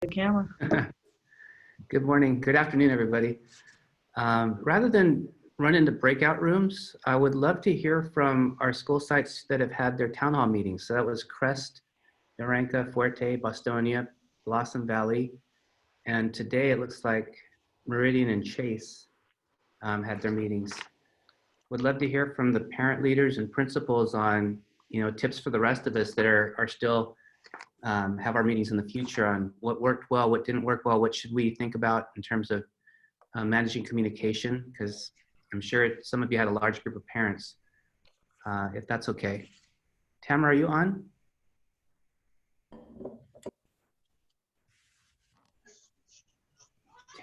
the camera. Good morning, good afternoon, everybody. Rather than run into breakout rooms, I would love to hear from our school sites that have had their town hall meetings. So that was Crest, Naranka, Fuerte, Bostonia, Blossom Valley, and today it looks like Meridian and Chase had their meetings. Would love to hear from the parent leaders and principals on, tips for the rest of us that are still have our meetings in the future on what worked well, what didn't work well, what should we think about in terms of managing communication, because I'm sure some of you had a large group of parents, if that's okay. Tamara, are you on?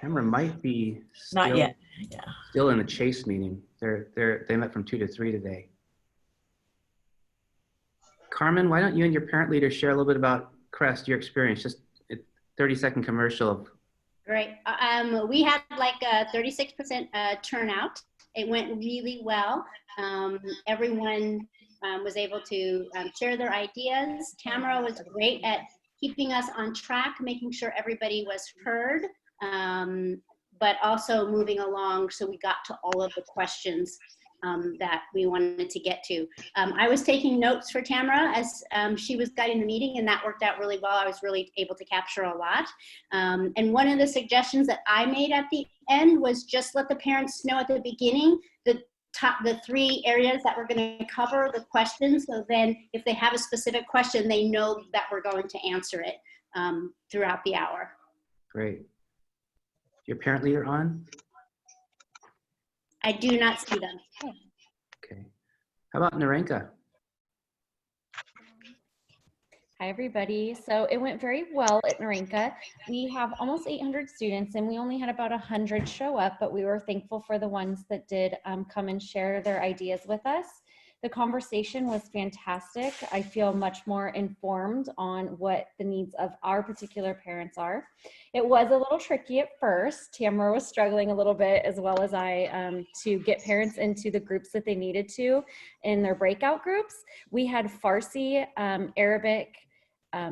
Tamara might be still, Not yet. Yeah. Still in the Chase meeting. They met from 2 to 3 today. Carmen, why don't you and your parent leader share a little bit about Crest, your experience, just a 30-second commercial of. Great. We had like a 36% turnout. It went really well. Everyone was able to share their ideas. Tamara was great at keeping us on track, making sure everybody was heard, but also moving along so we got to all of the questions that we wanted to get to. I was taking notes for Tamara as she was guiding the meeting, and that worked out really well. I was really able to capture a lot. And one of the suggestions that I made at the end was just let the parents know at the beginning the 3 areas that we're going to cover, the questions, so then if they have a specific question, they know that we're going to answer it throughout the hour. Great. Your parent leader on? I do not see them. Okay. How about Naranka? Hi, everybody. So it went very well at Naranka. We have almost 800 students and we only had about 100 show up, but we were thankful for the ones that did come and share their ideas with us. The conversation was fantastic. I feel much more informed on what the needs of our particular parents are. It was a little tricky at first. Tamara was struggling a little bit, as well as I, to get parents into the groups that they needed to in their breakout groups. We had Farsi, Arabic,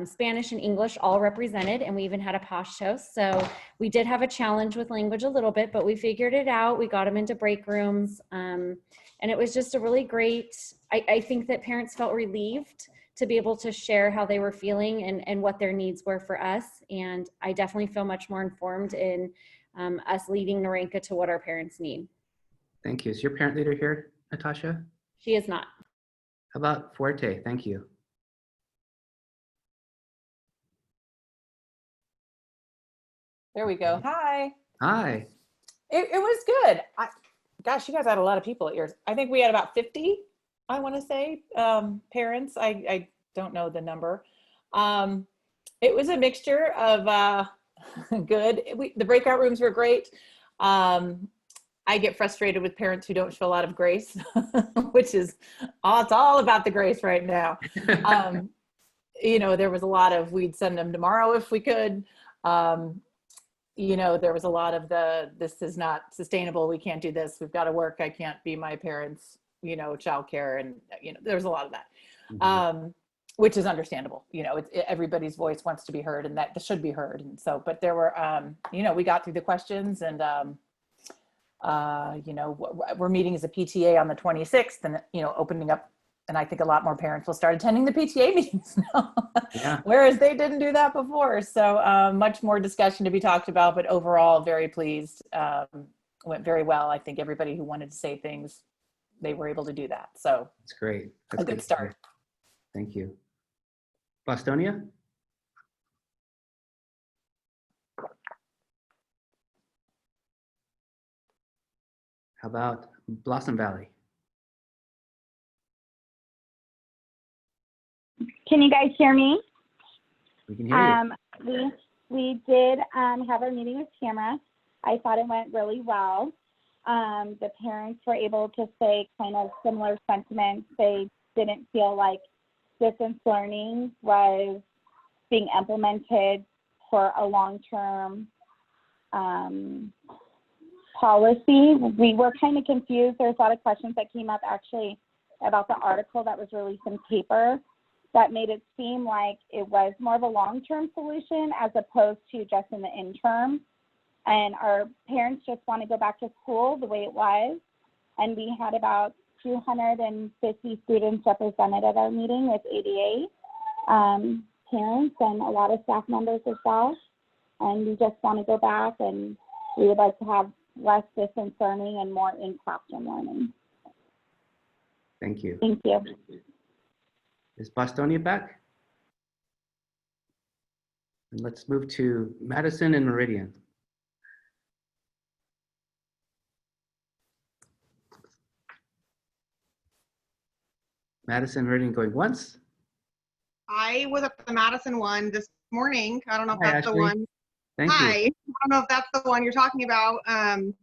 Spanish and English all represented, and we even had a Pashto. So we did have a challenge with language a little bit, but we figured it out. We got them into break rooms, and it was just a really great, I think that parents felt relieved to be able to share how they were feeling and what their needs were for us. And I definitely feel much more informed in us leading Naranka to what our parents need. Thank you. Is your parent leader here, Natasha? She is not. How about Fuerte? Thank you. There we go. Hi. Hi. It was good. Gosh, you guys had a lot of people at yours. I think we had about 50, I want to say, parents. I don't know the number. It was a mixture of good. The breakout rooms were great. I get frustrated with parents who don't show a lot of grace, which is, it's all about the grace right now. There was a lot of, we'd send them tomorrow if we could. There was a lot of this is not sustainable. We can't do this. We've got to work. I can't be my parents, childcare. And, there was a lot of that, which is understandable. Everybody's voice wants to be heard, and that should be heard. And so, but there were, we got through the questions, and, we're meeting as a PTA on the 26th and, opening up. And I think a lot more parents will start attending the PTA meetings now, Yeah. Whereas they didn't do that before. So much more discussion to be talked about, but overall very pleased. Went very well. I think everybody who wanted to say things, they were able to do that. So That's great. That's a good start. Thank you. Bostonia? How about Blossom Valley? Can you guys hear me? We can hear you. We did have our meeting with Tamara. I thought it went really well. The parents were able to say kind of similar sentiments. They didn't feel like distance learning was being implemented for a long-term policy. We were kind of confused. There's a lot of questions that came up actually about the article that was released in paper. that made it seem like it was more of a long-term solution as opposed to just in the interim. And our parents just want to go back to school the way it was. And we had about 250 students represented at our meeting with ADA parents and a lot of staff members as well. And we just want to go back, and we would like to have less distance learning and more in-classroom learning. Thank you. Thank you. Is Bostonia back? And let's move to Madison and Meridian. Madison, Meridian going once. I was at the Madison one this morning. I don't know if Hi, that's Ashley. the one. Thank Hi. you. I don't know if that's the one you're talking about. I'm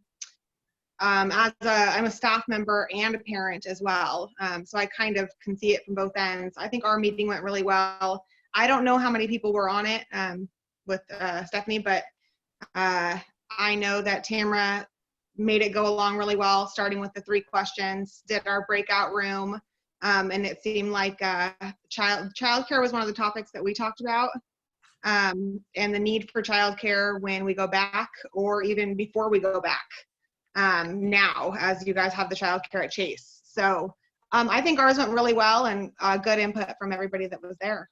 a staff member and a parent as well. So I kind of can see it from both ends. I think our meeting went really well. I don't know how many people were on it with Stephanie, but I know that Tamara made it go along really well, starting with the 3 questions, did our breakout room. And it seemed like childcare was one of the topics that we talked about, and the need for childcare when we go back or even before we go back now, as you guys have the childcare at Chase. So I think ours went really well, and good input from everybody that was there.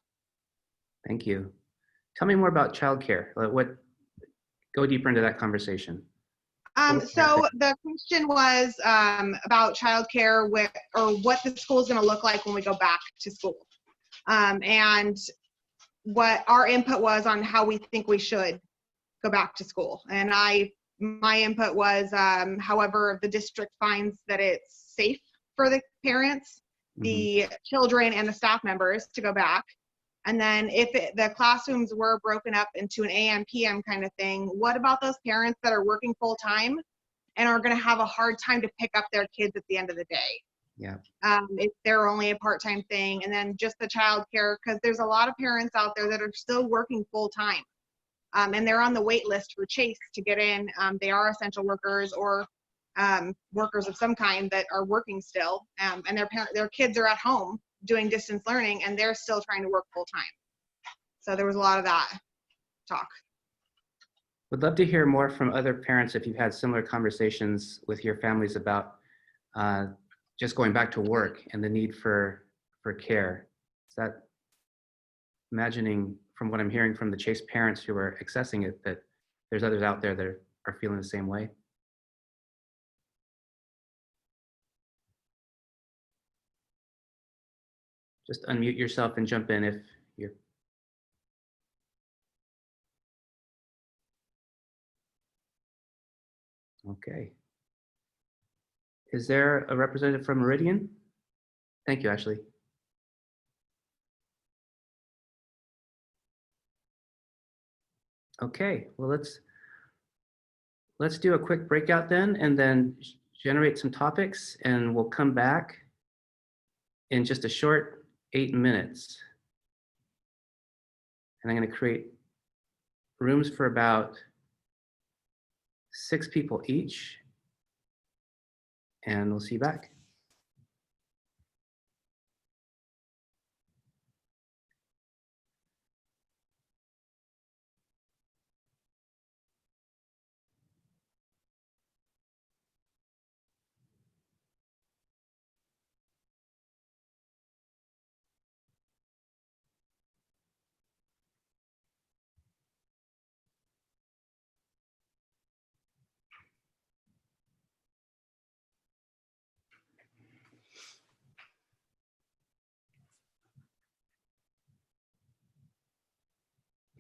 Thank you. Tell me more about childcare. Go deeper into that conversation. So the question was about childcare, or what the school is going to look like when we go back to school, and what our input was on how we think we should go back to school. And my input was, however, the district finds that it's safe for the parents, the children, and the staff members to go back. And then if the classrooms were broken up into an AM, PM kind of thing, what about those parents that are working full time and are going to have a hard time to pick up their kids at the end of the day? Yeah. If they're only a part-time thing, and then just the child care, because there's a lot of parents out there that are still working full time. And they're on the wait list for Chase to get in. They are essential workers or workers of some kind that are working still, and their kids are at home doing distance learning, and they're still trying to work full time. So there was a lot of that talk. Would love to hear more from other parents if you've had similar conversations with your families about just going back to work and the need for care. Is that imagining, from what I'm hearing from the Chase parents who are accessing it, that there's others out there that are feeling the same way? Just unmute yourself and jump in if you're. Okay. Is there a representative from Meridian? Thank you, Ashley. Okay, well, let's do a quick breakout then, and then generate some topics, and we'll come back in just a short 8 minutes. And I'm going to create rooms for about 6 people each, and we'll see you back.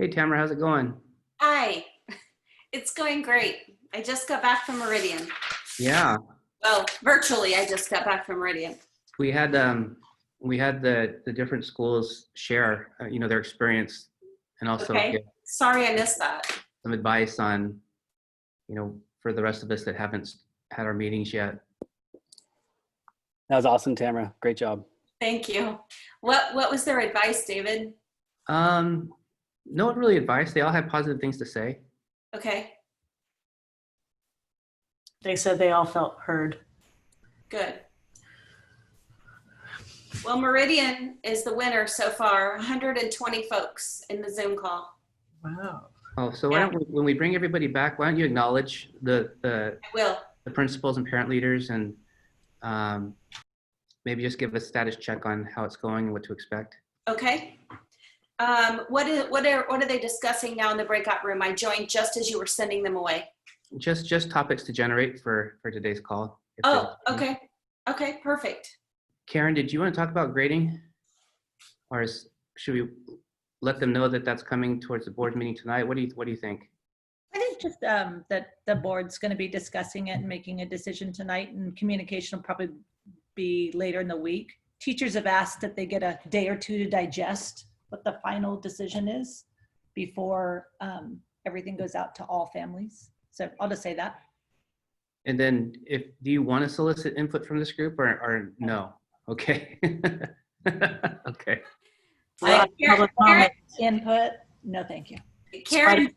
Hey, Tamara, how's it going? Hi, it's going great. I just got back from Meridian. Yeah, Well, virtually, I just got back from Meridian. we had the different schools share, their experience, and also Okay. give Sorry I missed that. some advice on, for the rest of us that haven't had our meetings yet. That was awesome, Tamara. Great job. Thank you. What was their advice, David? No really advice. They all had positive things to say. Okay, They said they all felt heard. good. Well, Meridian is the winner so far. 120 folks in the Zoom call. Wow. Oh, so why don't we, when we bring everybody back, why don't you acknowledge the I will. principals and parent leaders, and maybe just give a status check on how it's going and what to expect. Okay. What are they discussing now in the breakout room? I joined just as you were sending them away. Just topics to generate for today's call. If Oh, there's- okay. Okay, perfect. Karen, did you want to talk about grading? Or should we let them know that that's coming towards the board meeting tonight? What do you think? I think just that the board's going to be discussing it and making a decision tonight, and communication will probably be later in the week. Teachers have asked that they get a day or two to digest what the final decision is before everything goes out to all families. So I'll just say that. And then do you want to solicit input from this group or no? Okay. Okay. Karen Input, no thank you.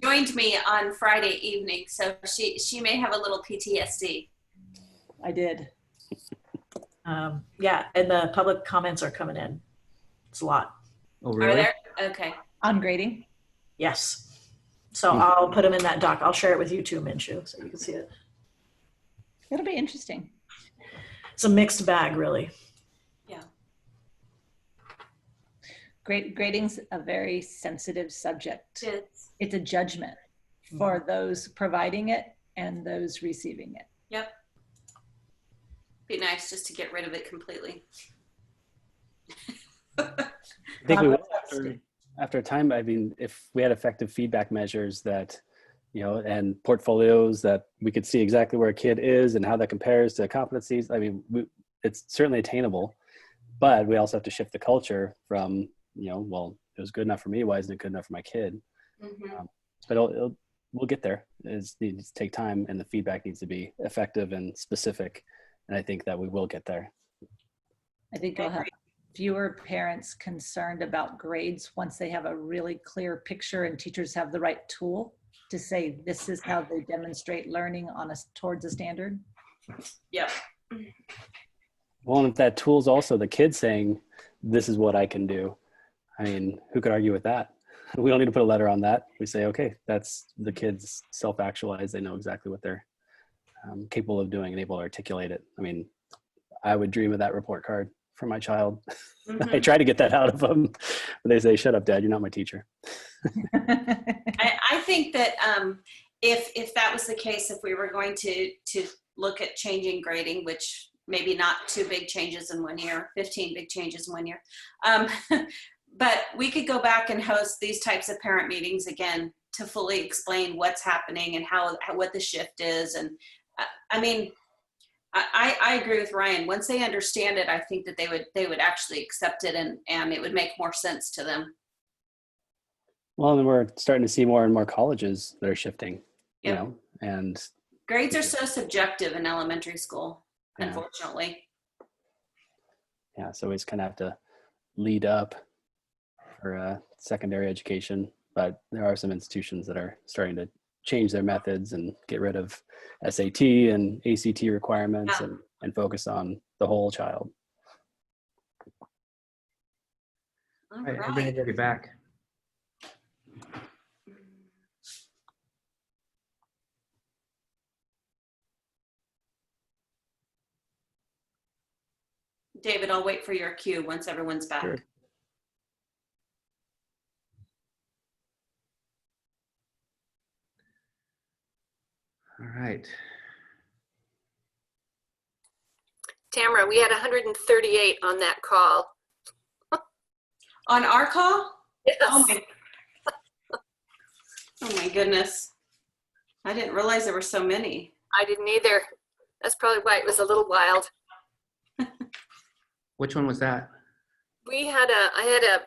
joined me on Friday evening, so she may have a little PTSD. I did. Yeah, and the public comments are coming in. It's a lot. Oh, Are really? there? Okay. On grading. Yes. So I'll put them in that doc. I'll share it with you too, Minshu, so you can see it. It'll be interesting. It's a mixed bag, really. Yeah. Grading's a very sensitive subject. It's, It's a judgment for those providing it and those receiving it. yep. Be nice just to get rid of it completely. I think we will after a time. I mean, if we had effective feedback measures that, and portfolios that we could see exactly where a kid is and how that compares to competencies. I mean, it's certainly attainable, but we also have to shift the culture from, well, it was good enough for me. Why isn't it good enough for my kid? Mm-hmm. But we'll get there. It needs to take time, and the feedback needs to be effective and specific. And I think that we will get there. I think you'll have fewer parents concerned about grades once they have a really clear picture and teachers have the right tool to say, this is how they demonstrate learning towards a standard. Yep. Well, and if that tool's also the kid saying, this is what I can do. I mean, who could argue with that? We don't need to put a letter on that. We say, okay, that's the kids self-actualized. They know exactly what they're capable of doing and able to articulate it. I mean, I would dream of that report card for my child. Mm-hmm. I try to get that out of them, but they say, shut up, Dad, you're not my teacher. I think that if that was the case, if we were going to look at changing grading, which maybe not 2 big changes in 1 year, 15 big changes in 1 year, but we could go back and host these types of parent meetings again to fully explain what's happening and what the shift is. And I mean, I agree with Ryan. Once they understand it, I think that they would actually accept it, and it would make more sense to them. Well, and we're starting to see more and more colleges that are shifting, Yep. and Grades are so subjective in elementary school, Yeah. unfortunately. yeah, so we just kind of have to lead up for secondary education. But there are some institutions that are starting to change their methods and get rid of SAT and ACT requirements Yeah. and focus on the whole child. All Right, I bring everybody back. David, I'll wait for your cue once everyone's back. Sure. All right. Tamara, we had 138 on that call. On our call? Yes. Oh my goodness. I didn't realize there were so many. I didn't either. That's probably why it was a little wild. Which one was that? I had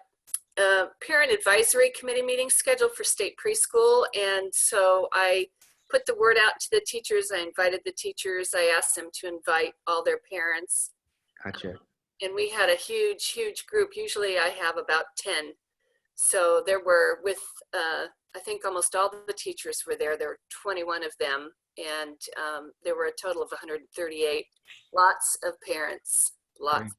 a parent advisory committee meeting scheduled for state preschool, and so I put the word out to the teachers. I invited the teachers. I asked them to invite all their parents. Gotcha. And we had a huge group. Usually I have about 10. So there were, I think almost all the teachers were there. There were 21 of them, and there were a total of 138. Lots of parents, lots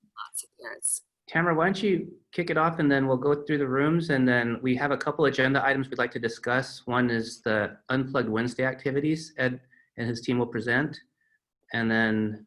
of parents. Tamara, why don't you kick it off and then we'll go through the rooms, and then we have a couple agenda items we'd like to discuss. One is the Unplugged Wednesday activities Ed and his team will present, and then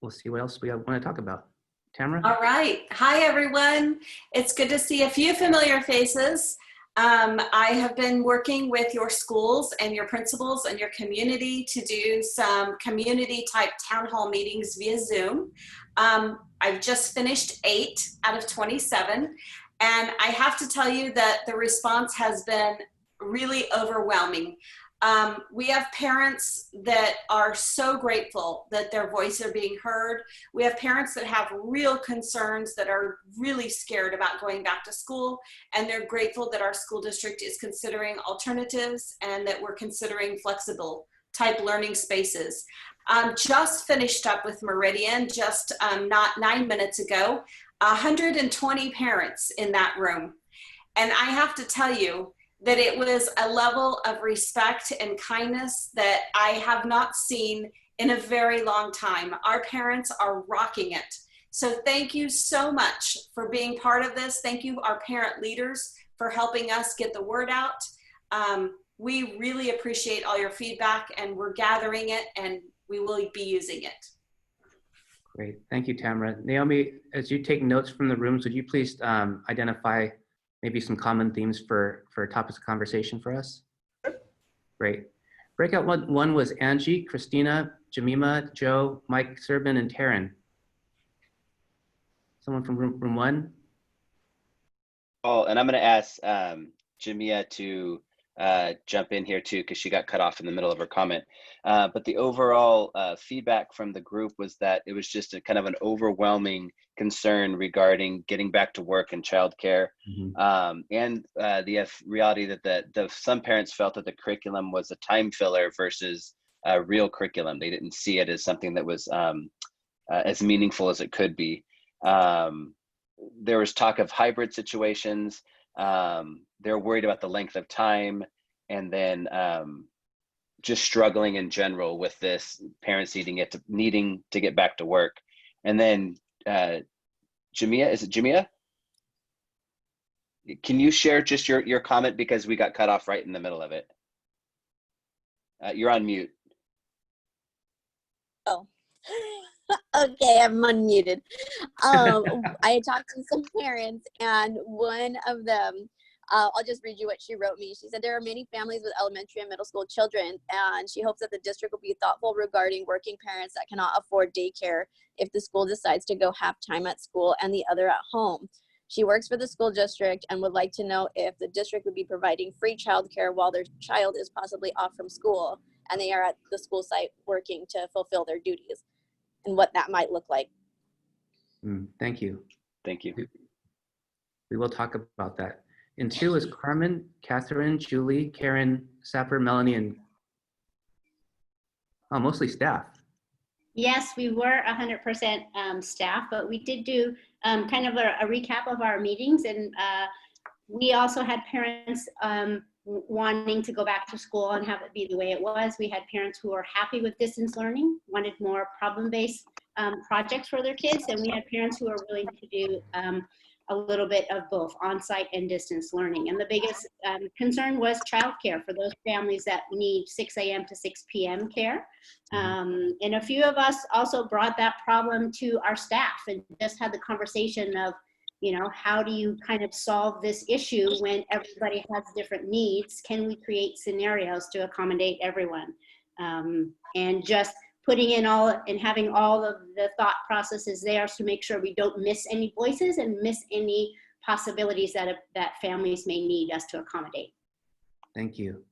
we'll see what else we want to talk about. Tamara? All right. Hi, everyone. It's good to see a few familiar faces. I have been working with your schools and your principals and your community to do some community type town hall meetings via Zoom. I've just finished 8 out of 27. And I have to tell you that the response has been really overwhelming. We have parents that are so grateful that their voices are being heard. We have parents that have real concerns, that are really scared about going back to school, and they're grateful that our school district is considering alternatives and that we're considering flexible type learning spaces. Just finished up with Meridian just not 9 minutes ago, 120 parents in that room. And I have to tell you, that it was a level of respect and kindness that I have not seen in a very long time. Our parents are rocking it. So thank you so much for being part of this. Thank you, our parent leaders, for helping us get the word out. We really appreciate all your feedback, and we're gathering it, and we will be using it. Great, thank you, Tamara. Naomi, as you take notes from the rooms, would you please identify maybe some common themes for topics of conversation for us? Great. Breakout one was Angie, Christina, Jemima, Joe, Mike Serban, and Taryn. Someone from room 1? Oh, and I'm going to ask Jamia to jump in here too, because she got cut off in the middle of her comment. But the overall feedback from the group was that it was just a kind of an overwhelming concern regarding getting back to work and childcare, and the reality that some parents felt that the curriculum was a time filler versus a real curriculum. They didn't see it as something that was as meaningful as it could be. There was talk of hybrid situations. They're worried about the length of time, and then just struggling in general with this, parents needing to get back to work. And then Jamia, is it Jamia? Can you share just your comment, because we got cut off right in the middle of it? You're on mute. Oh. Okay, I'm unmuted. I talked to some parents, and one of them, I'll just read you what she wrote me. She said, there are many families with elementary and middle school children, and she hopes that the district will be thoughtful regarding working parents that cannot afford daycare if the school decides to go half time at school and the other at home. She works for the school district and would like to know if the district would be providing free childcare while their child is possibly off from school and they are at the school site working to fulfill their duties, and what that might look like. Thank you. Thank you. We will talk about that. And 2 is Carmen, Catherine, Julie, Karen, Sapper, Melanie, and mostly staff. Yes, we were 100% staff, but we did do kind of a recap of our meetings, and we also had parents wanting to go back to school and have it be the way it was. We had parents who were happy with distance learning, wanted more problem-based projects for their kids, and we had parents who were willing to do a little bit of both on-site and distance learning. And the biggest concern was childcare for those families that need 6 a.m. to 6 p.m. care. And a few of us also brought that problem to our staff and just had the conversation of, you know, how do you kind of solve this issue when everybody has different needs? Can we create scenarios to accommodate everyone? And just putting in all and having all of the thought processes there to make sure we don't miss any voices and miss any possibilities that families may need us to accommodate. Thank you.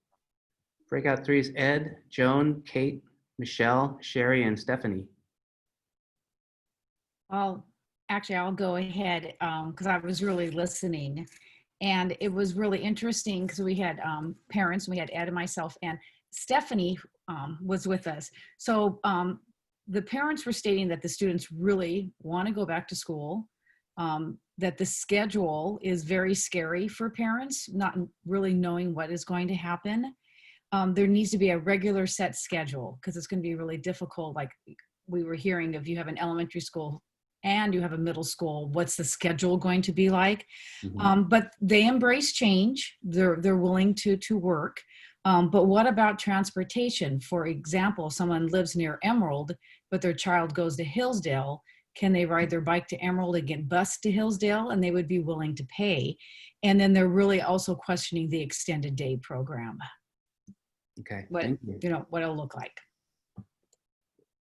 Breakout 3 is Ed, Joan, Kate, Michelle, Sherry, and Stephanie. Well, actually, I'll go ahead because I was really listening. And it was really interesting because we had parents, we had Ed and myself, and Stephanie was with us. So the parents were stating that the students really want to go back to school, that the schedule is very scary for parents, not really knowing what is going to happen. There needs to be a regular set schedule because it's going to be really difficult. Like we were hearing, if you have an elementary school and you have a middle school, what's the schedule going to be like? Mhm. But they embrace change. They're willing to work. But what about transportation? For example, if someone lives near Emerald, but their child goes to Hillsdale, can they ride their bike to Emerald and get bused to Hillsdale? And they would be willing to pay. And then they're really also questioning the extended day program. Okay, What, thank you. you know, what it'll look like.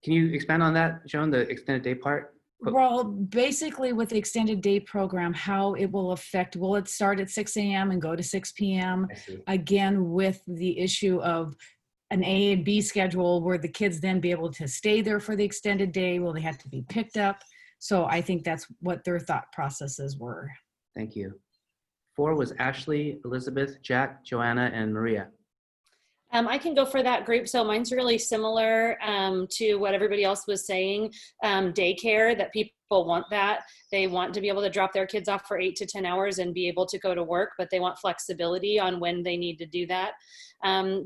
Can you expand on that, Joan, the extended day part? Well, basically with the extended day program, how it will affect, will it start at 6 a.m. and go to 6 p.m.? I see. Again, with the issue of an A and B schedule where the kids then be able to stay there for the extended day, will they have to be picked up? So I think that's what their thought processes were. Thank you. 4 was Ashley, Elizabeth, Jack, Joanna, and Maria. I can go for that group. So mine's really similar to what everybody else was saying. Daycare, that people want that. They want to be able to drop their kids off for 8 to 10 hours and be able to go to work, but they want flexibility on when they need to do that.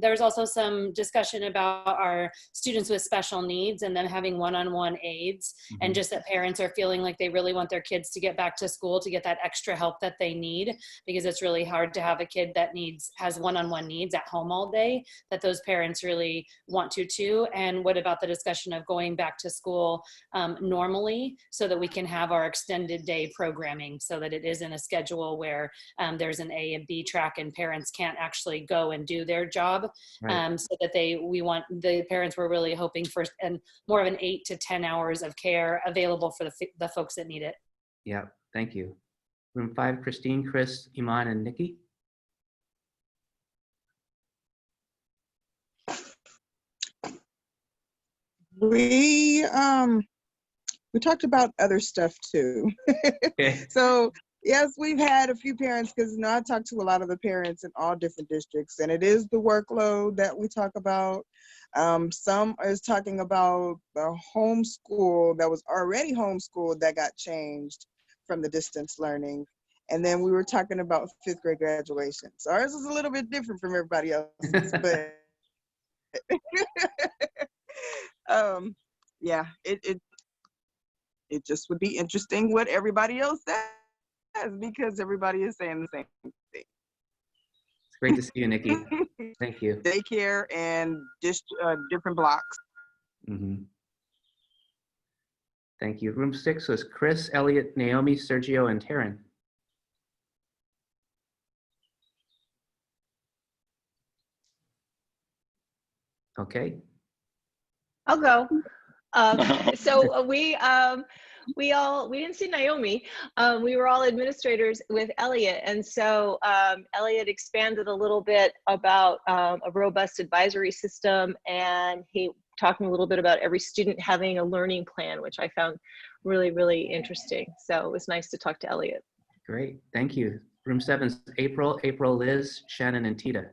There's also some discussion about our students with special needs and them having one-on-one aides, and just that parents are feeling like they really want their kids to get back to school to get that extra help that they need, because it's really hard to have a kid that has one-on-one needs at home all day, that those parents really want to too. And what about the discussion of going back to school normally, so that we can have our extended day programming, so that it isn't a schedule where there's an A and B track and parents can't actually go and do their job. Right. So that the parents were really hoping for and more of an 8 to 10 hours of care available for the folks that need it. Yeah, thank you. Room 5, Christine, Chris, Iman, and Nikki. We talked about other stuff too. Okay. So yes, we've had a few parents, because I talk to a lot of the parents in all different districts, and it is the workload that we talk about. Some is talking about the homeschool that was already homeschooled that got changed from the distance learning. And then we were talking about 5th grade graduation. So ours is a little bit different from everybody else's, but yeah, it just would be interesting what everybody else says, because everybody is saying the same thing. It's great to see you, Nikki. Thank you. Daycare and just different blocks. Mm-hmm. Thank you. Room 6 was Chris, Elliot, Naomi, Sergio, and Taryn. Okay. I'll go. So we didn't see Naomi. We were all administrators with Elliot, and so Elliot expanded a little bit about a robust advisory system, and he talked a little bit about every student having a learning plan, which I found really, really interesting. So it was nice to talk to Elliot. Great, thank you. Room 7 is April, Liz, Shannon, and Tita.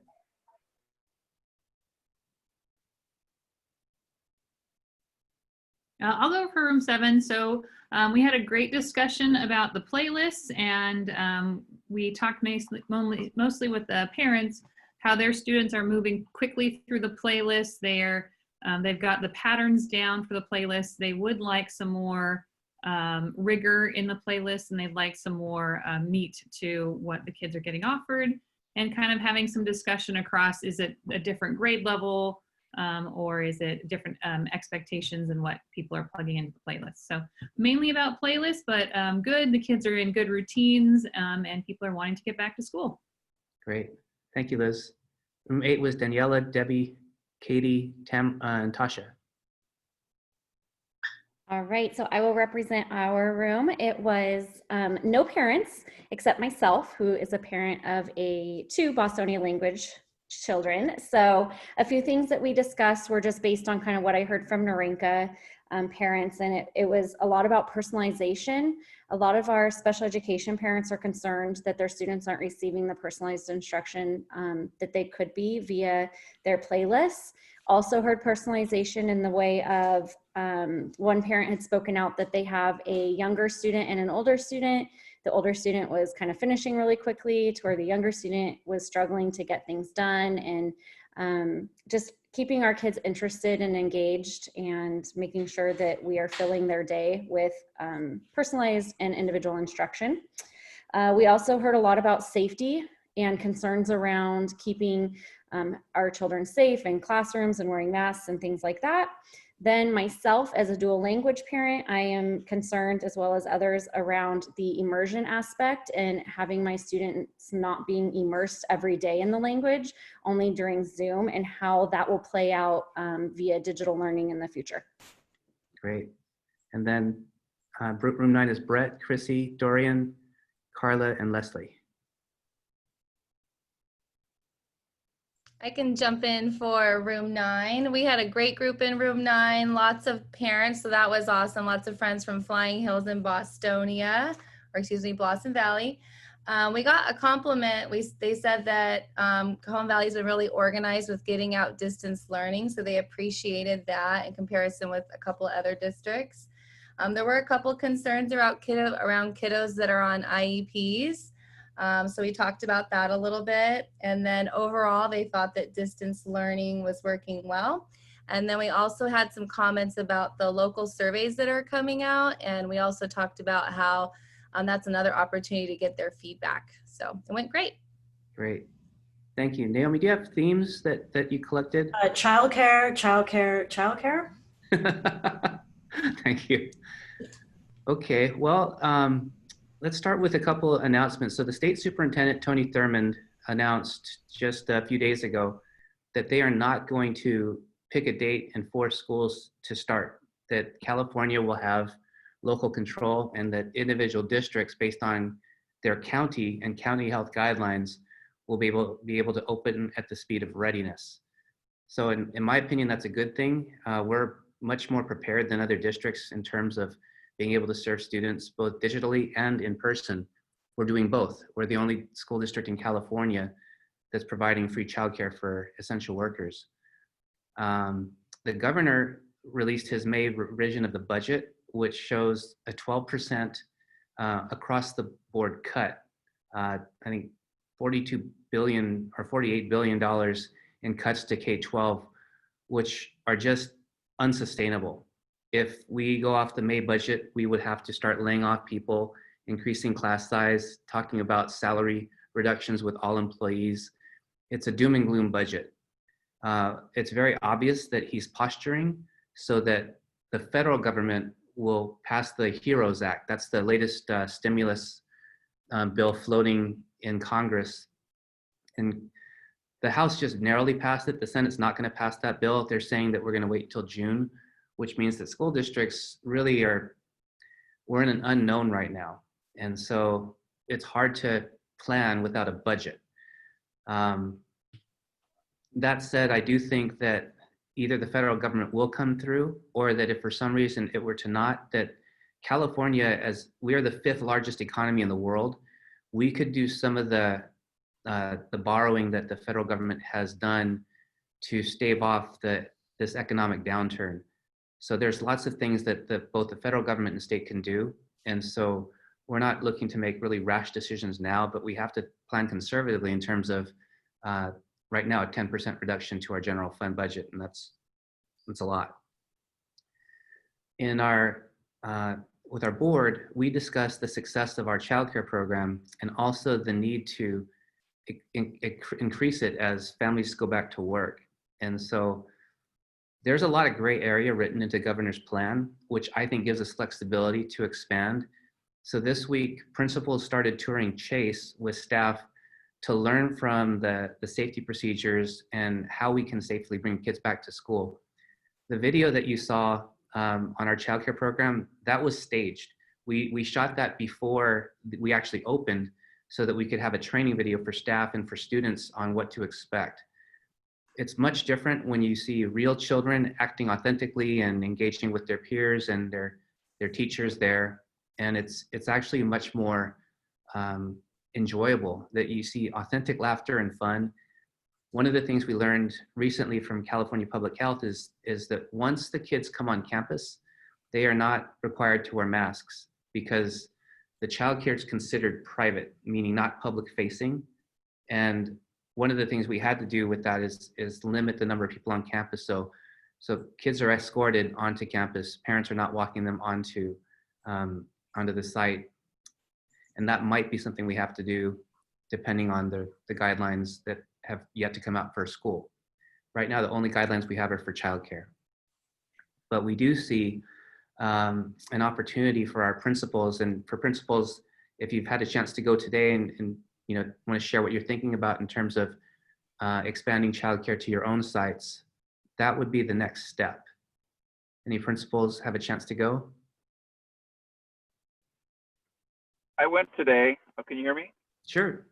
I'll go for room 7. So we had a great discussion about the playlists, and we talked mostly with the parents, how their students are moving quickly through the playlist. They've got the patterns down for the playlist. They would like some more rigor in the playlist, and they'd like some more meat to what the kids are getting offered, and kind of having some discussion across, is it a different grade level? Or is it different expectations and what people are plugging into the playlist? So mainly about playlists, but good. The kids are in good routines, and people are wanting to get back to school. Great. Thank you, Liz. Room 8 was Daniela, Debbie, Katie, Tam, and Tasha. All right, so I will represent our room. It was no parents except myself, who is a parent of 2 Bostonian language children. So a few things that we discussed were just based on kind of what I heard from Narinka parents, and it was a lot about personalization. A lot of our special education parents are concerned that their students aren't receiving the personalized instruction that they could be via their playlists. Also heard personalization in the way of one parent had spoken out that they have a younger student and an older student. The older student was kind of finishing really quickly to where the younger student was struggling to get things done, and just keeping our kids interested and engaged and making sure that we are filling their day with personalized and individual instruction. We also heard a lot about safety and concerns around keeping our children safe in classrooms and wearing masks and things like that. Then myself as a dual language parent, I am concerned, as well as others, around the immersion aspect and having my students not being immersed every day in the language, only during Zoom, and how that will play out via digital learning in the future. Great. And then room 9 is Brett, Chrissy, Dorian, Carla, and Leslie. I can jump in for room 9. We had a great group in room 9, lots of parents, so that was awesome. Lots of friends from Flying Hills and Bostonia, or excuse me, Blossom Valley. We got a compliment. They said that Cajon Valley's been really organized with getting out distance learning, so they appreciated that in comparison with a couple of other districts. There were a couple concerns around kiddos that are on IEPs. So we talked about that a little bit. And then overall, they thought that distance learning was working well. And then we also had some comments about the local surveys that are coming out. And we also talked about how that's another opportunity to get their feedback. So it went great. Great. Thank you. Naomi, do you have themes that you collected? Childcare, childcare, childcare. Thank you. Okay, well, let's start with a couple announcements. So the state superintendent, Tony Thurmond, announced just a few days ago that they are not going to pick a date and force schools to start, that California will have local control and that individual districts, based on their county and county health guidelines, will be able to open at the speed of readiness. So in my opinion, that's a good thing. We're much more prepared than other districts in terms of being able to serve students both digitally and in person. We're doing both. We're the only school district in California that's providing free childcare for essential workers. The governor released his May revision of the budget, which shows a 12% across the board cut. I think $42 billion or $48 billion in cuts to K-12, which are just unsustainable. If we go off the May budget, we would have to start laying off people, increasing class size, talking about salary reductions with all employees. It's a doom and gloom budget. It's very obvious that he's posturing so that the federal government will pass the HEROES Act. That's the latest stimulus bill floating in Congress. And the House just narrowly passed it. The Senate's not going to pass that bill. They're saying that we're going to wait till June, which means that school districts really we're in an unknown right now. And so it's hard to plan without a budget. That said, I do think that either the federal government will come through, or that if for some reason it were to not, that California, as we are the 5th largest economy in the world, we could do some of the borrowing that the federal government has done to stave off this economic downturn. So there's lots of things that both the federal government and state can do. And so we're not looking to make really rash decisions now, but we have to plan conservatively in terms of right now a 10% reduction to our general fund budget, and that's a lot. In our with our board, we discussed the success of our childcare program and also the need to increase it as families go back to work. And so there's a lot of gray area written into governor's plan, which I think gives us flexibility to expand. So this week, principals started touring Chase with staff to learn from the safety procedures and how we can safely bring kids back to school. The video that you saw on our childcare program, that was staged. We shot that before we actually opened so that we could have a training video for staff and for students on what to expect. It's much different when you see real children acting authentically and engaging with their peers and their teachers there. And it's actually much more enjoyable that you see authentic laughter and fun. One of the things we learned recently from California Public Health is that once the kids come on campus, they are not required to wear masks because the childcare is considered private, meaning not public facing. And one of the things we had to do with that is limit the number of people on campus. So kids are escorted onto campus. Parents are not walking them onto the site. And that might be something we have to do depending on the guidelines that have yet to come out for school. Right now, the only guidelines we have are for childcare. But we do see an opportunity for our principals, and for principals, if you've had a chance to go today and want to share what you're thinking about in terms of expanding childcare to your own sites, that would be the next step. Any principals have a chance to go? I went today. Oh, can you hear me? Sure.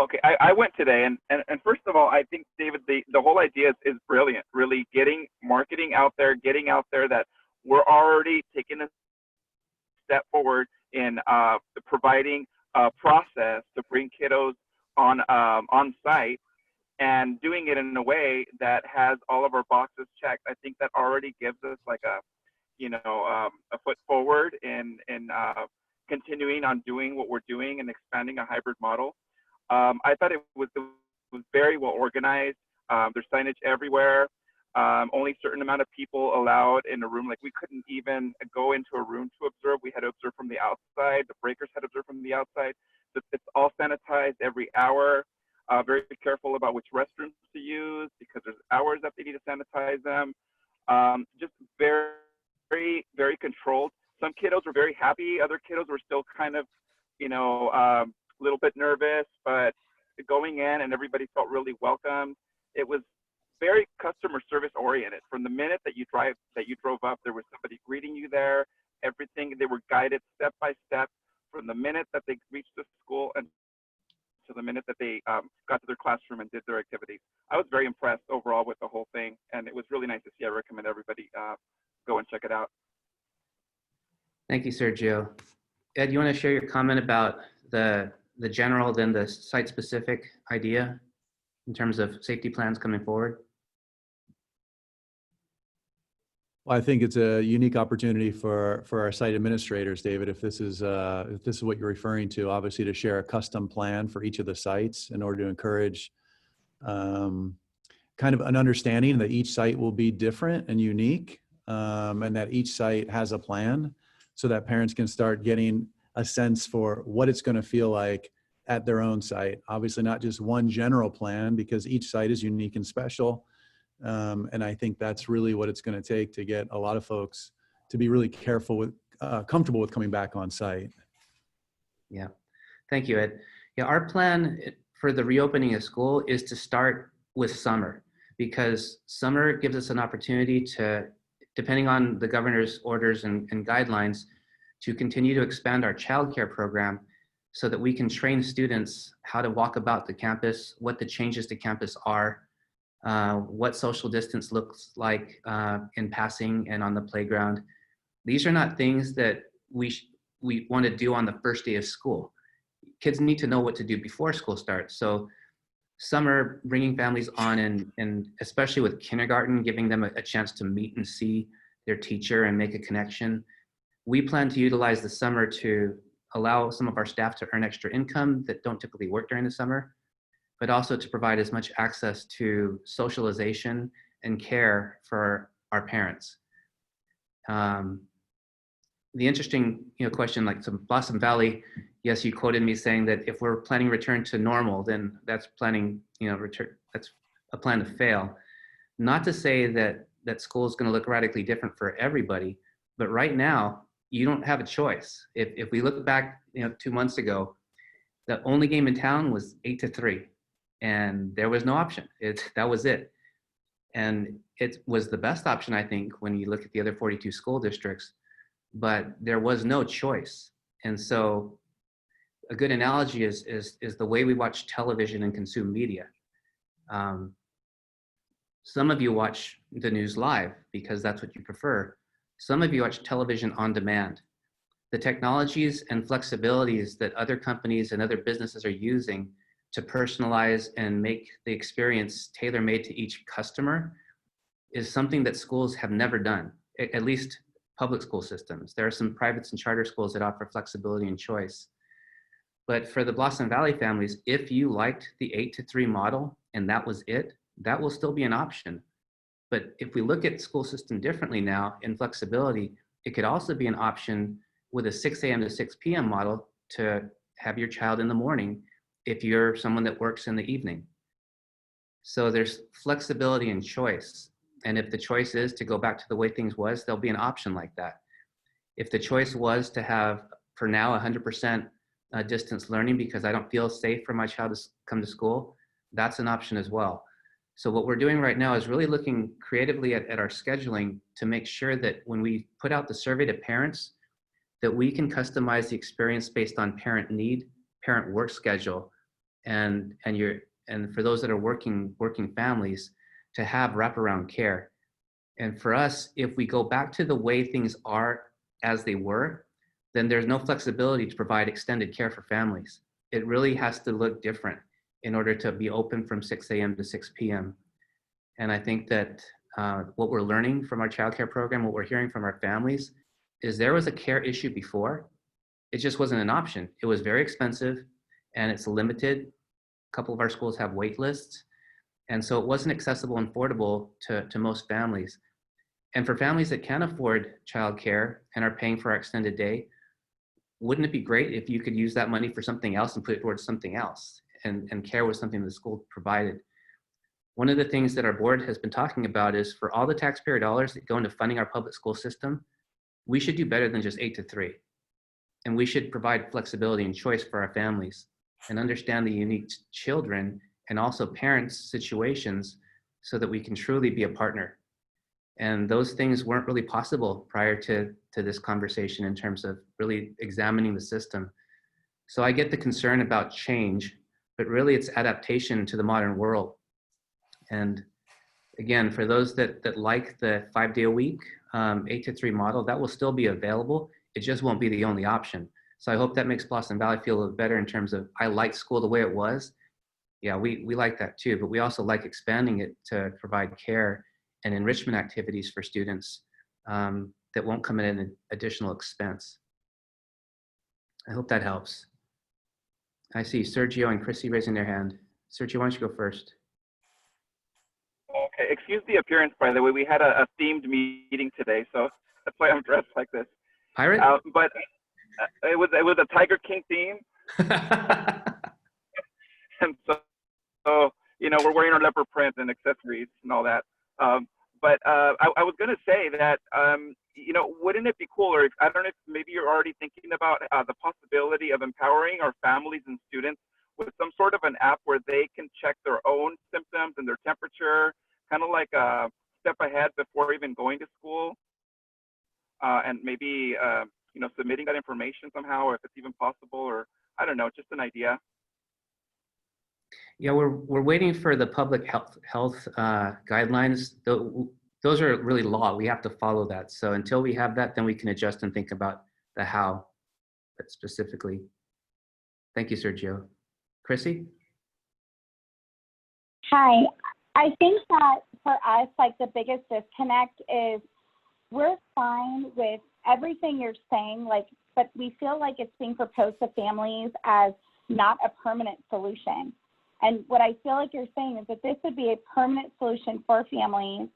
Okay, I went today, and first of all, I think, David, the whole idea is brilliant. Really getting marketing out there, getting out there that we're already taking a step forward in providing a process to bring kiddos on site, and doing it in a way that has all of our boxes checked. I think that already gives us like a foot forward in continuing on doing what we're doing and expanding a hybrid model. I thought it was very well organized. There's signage everywhere. Only a certain amount of people allowed in a room. Like, we couldn't even go into a room to observe. We had to observe from the outside. The breakers had to observe from the outside. It's all sanitized every hour. Very careful about which restrooms to use because there's hours that they need to sanitize them. Just very, very, very controlled. Some kiddos were very happy. Other kiddos were still kind of, a little bit nervous, but going in and everybody felt really welcome. It was very customer service oriented. From the minute that you drove up, there was somebody greeting you there. Everything, they were guided step by step from the minute that they reached the school and to the minute that they got to their classroom and did their activities. I was very impressed overall with the whole thing, and it was really nice to see. I recommend everybody go and check it out. Thank you, Sergio. Ed, you want to share your comment about the general, then the site-specific idea in terms of safety plans coming forward? Well, I think it's a unique opportunity for our site administrators, David, if this is what you're referring to, obviously to share a custom plan for each of the sites in order to encourage kind of an understanding that each site will be different and unique, and that each site has a plan so that parents can start getting a sense for what it's going to feel like at their own site. Obviously not just one general plan, because each site is unique and special. And I think that's really what it's going to take to get a lot of folks to be really careful with, comfortable with coming back on site. Yeah, thank you, Ed. Yeah, our plan for the reopening of school is to start with summer, because summer gives us an opportunity to, depending on the governor's orders and guidelines, to continue to expand our childcare program so that we can train students how to walk about the campus, what the changes to campus are, what social distance looks like in passing and on the playground. These are not things that we want to do on the first day of school. Kids need to know what to do before school starts. So summer, bringing families on, and especially with kindergarten, giving them a chance to meet and see their teacher and make a connection. We plan to utilize the summer to allow some of our staff to earn extra income that don't typically work during the summer, but also to provide as much access to socialization and care for our parents. The interesting question, like some Blossom Valley, yes, you quoted me saying that if we're planning return to normal, then that's planning, that's a plan to fail. Not to say that school is going to look radically different for everybody, but right now, you don't have a choice. If we look back 2 months ago, the only game in town was 8-3, and there was no option. That was it. And it was the best option, I think, when you look at the other 42 school districts, but there was no choice. And so a good analogy is the way we watch television and consume media. Some of you watch the news live because that's what you prefer. Some of you watch television on demand. The technologies and flexibilities that other companies and other businesses are using to personalize and make the experience tailor-made to each customer is something that schools have never done, at least public school systems. There are some privates and charter schools that offer flexibility and choice. But for the Blossom Valley families, if you liked the 8-to-3 model and that was it, that will still be an option. But if we look at school system differently now in flexibility, it could also be an option with a 6 a.m. to 6 p.m. model to have your child in the morning if you're someone that works in the evening. So there's flexibility and choice. And if the choice is to go back to the way things was, there'll be an option like that. If the choice was to have, for now, 100% distance learning because I don't feel safe for my child to come to school, that's an option as well. So what we're doing right now is really looking creatively at our scheduling to make sure that when we put out the survey to parents, that we can customize the experience based on parent need, parent work schedule, and for those that are working families to have wraparound care. And for us, if we go back to the way things are as they were, then there's no flexibility to provide extended care for families. It really has to look different in order to be open from 6 a.m. to 6 p.m. And I think that what we're learning from our childcare program, what we're hearing from our families, is there was a care issue before. It just wasn't an option. It was very expensive and it's limited. A couple of our schools have wait lists. And so it wasn't accessible and affordable to most families. And for families that can afford childcare and are paying for our extended day, wouldn't it be great if you could use that money for something else and put it towards something else? And care was something the school provided. One of the things that our board has been talking about is for all the taxpayer dollars that go into funding our public school system, we should do better than just 8-to-3. And we should provide flexibility and choice for our families and understand the unique children and also parents' situations so that we can truly be a partner. And those things weren't really possible prior to this conversation in terms of really examining the system. So I get the concern about change, but really it's adaptation to the modern world. And again, for those that like the 5-day-a-week, 8-to-3 model, that will still be available. It just won't be the only option. So I hope that makes Blossom Valley feel a little better in terms of, I like school the way it was. Yeah, we like that too, but we also like expanding it to provide care and enrichment activities for students that won't come at an additional expense. I hope that helps. I see Sergio and Chrissy raising their hand. Sergio, why don't you go first? Okay, excuse the appearance, by the way. We had a themed meeting today, so that's why I'm dressed like this. Pirate? But it was a Tiger King theme. And so, you know, we're wearing our leopard print and accessories and all that. But I was going to say that, you know, wouldn't it be cooler, I don't know if maybe you're already thinking about the possibility of empowering our families and students with some sort of an app where they can check their own symptoms and their temperature, kind of like a step ahead before even going to school, and maybe, you know, submitting that information somehow, if it's even possible, or I don't know, just an idea. Yeah, we're waiting for the public health guidelines. Those are really law. We have to follow that. So until we have that, then we can adjust and think about the how, but specifically. Thank you, Sergio. Chrissy? Hi. I think that for us, like the biggest disconnect is we're fine with everything you're saying, like, but we feel like it's being proposed to families as not a permanent solution. And what I feel like you're saying is that this would be a permanent solution for families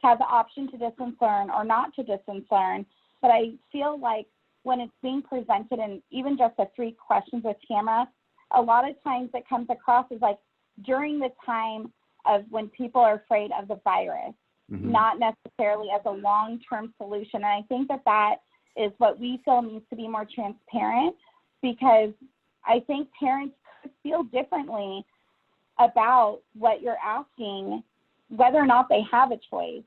to have the option to distance learn or not to distance learn. But I feel like when it's being presented in even just the 3 questions with Tamara, a lot of times it comes across as like during the time of when people are afraid of the virus, not necessarily as a long-term solution. And I think that that is what we feel needs to be more transparent, because I think parents could feel differently about what you're asking, whether or not they have a choice.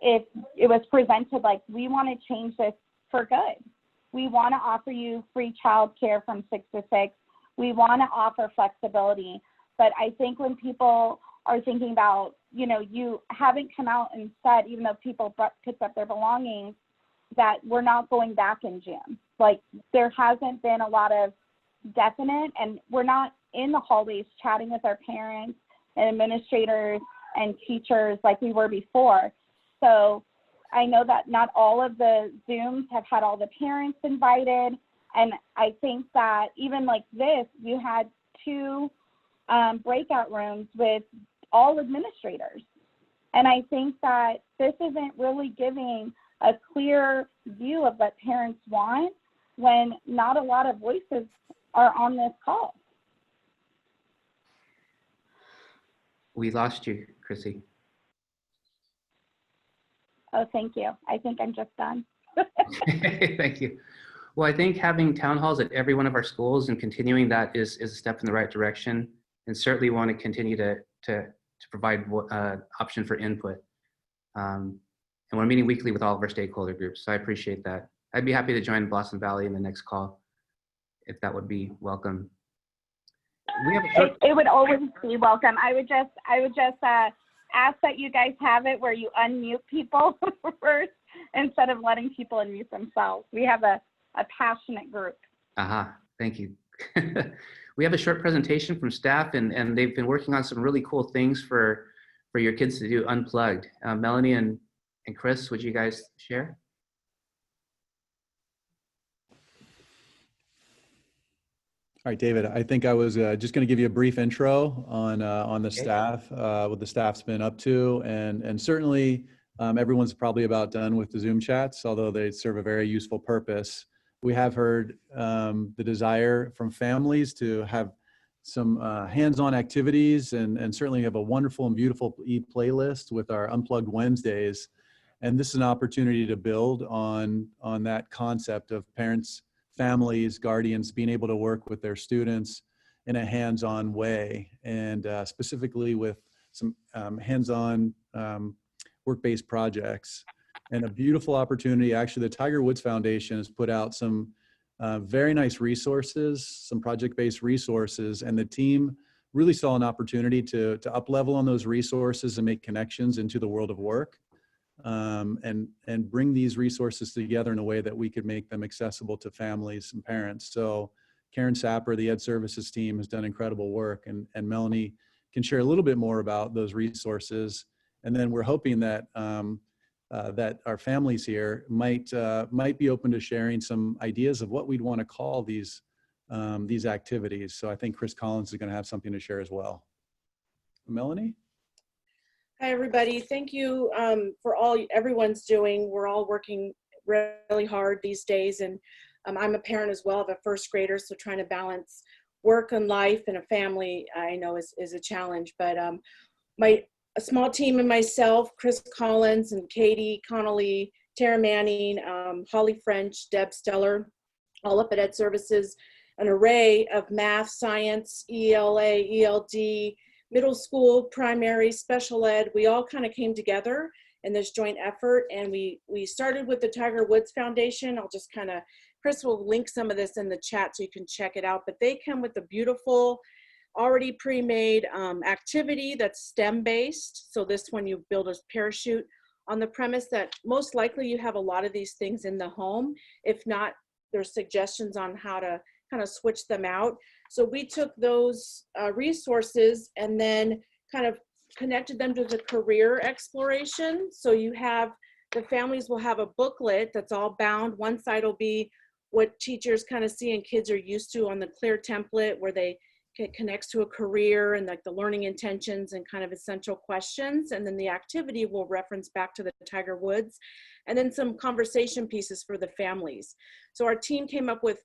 If it was presented like, we want to change this for good. We want to offer you free childcare from 6 to 6. We want to offer flexibility. But I think when people are thinking about, you know, you haven't come out and said, even though people picked up their belongings, that we're not going back in June. Like, there hasn't been a lot of definite, and we're not in the hallways chatting with our parents and administrators and teachers like we were before. So I know that not all of the Zooms have had all the parents invited. And I think that even like this, you had 2 breakout rooms with all administrators. And I think that this isn't really giving a clear view of what parents want when not a lot of voices are on this call. We lost you, Chrissy. Oh, thank you. I think I'm just done. Thank you. Well, I think having town halls at every one of our schools and continuing that is a step in the right direction, and certainly want to continue to provide option for input. And we're meeting weekly with all of our stakeholder groups, so I appreciate that. I'd be happy to join Blossom Valley in the next call, if that would be welcome. We have it would always be welcome. I would just ask that you guys have it where you unmute people first instead of letting people unmute themselves. We have a passionate group. Aha, thank you. We have a short presentation from staff, and they've been working on some really cool things for your kids to do unplugged. Melanie and Chris, would you guys share? All right, David, I think I was just going to give you a brief intro on the staff, what the staff's been up to, and certainly everyone's probably about done with the Zoom chats, although they serve a very useful purpose. We have heard the desire from families to have some hands-on activities, and certainly have a wonderful and beautiful e-playlist with our Unplugged Wednesdays. And this is an opportunity to build on that concept of parents, families, guardians being able to work with their students in a hands-on way, and specifically with some hands-on work-based projects. And a beautiful opportunity. Actually, the Tiger Woods Foundation has put out some very nice resources, some project-based resources, and the team really saw an opportunity to up-level on those resources and make connections into the world of work, and bring these resources together in a way that we could make them accessible to families and parents. So Karen Sapper, the Ed Services team, has done incredible work, and Melanie can share a little bit more about those resources. And then we're hoping that that our families here might be open to sharing some ideas of what we'd want to call these activities. So I think Chris Collins is going to have something to share as well. Melanie? Hi, everybody. Thank you for all everyone's doing. We're all working really hard these days, and I'm a parent as well of a first grader, so trying to balance work and life and a family, I know is a challenge. But a small team and myself, Chris Collins and Katie Connolly, Tara Manning, Holly French, Deb Steller, all up at Ed Services, an array of math, science, ELA, ELD, middle school, primary, special ed. We all kind of came together in this joint effort, and we started with the Tiger Woods Foundation. I'll just kind of, Chris will link some of this in the chat so you can check it out, but they come with a beautiful, already pre-made activity that's STEM based. So this one you build a parachute on the premise that most likely you have a lot of these things in the home. If not, there's suggestions on how to kind of switch them out. So we took those resources and then kind of connected them to the career exploration. So you have, the families will have a booklet that's all bound. One side will be what teachers kind of see and kids are used to on the clear template, where they connects to a career and like the learning intentions and kind of essential questions. And then the activity will reference back to the Tiger Woods, and then some conversation pieces for the families. So our team came up with,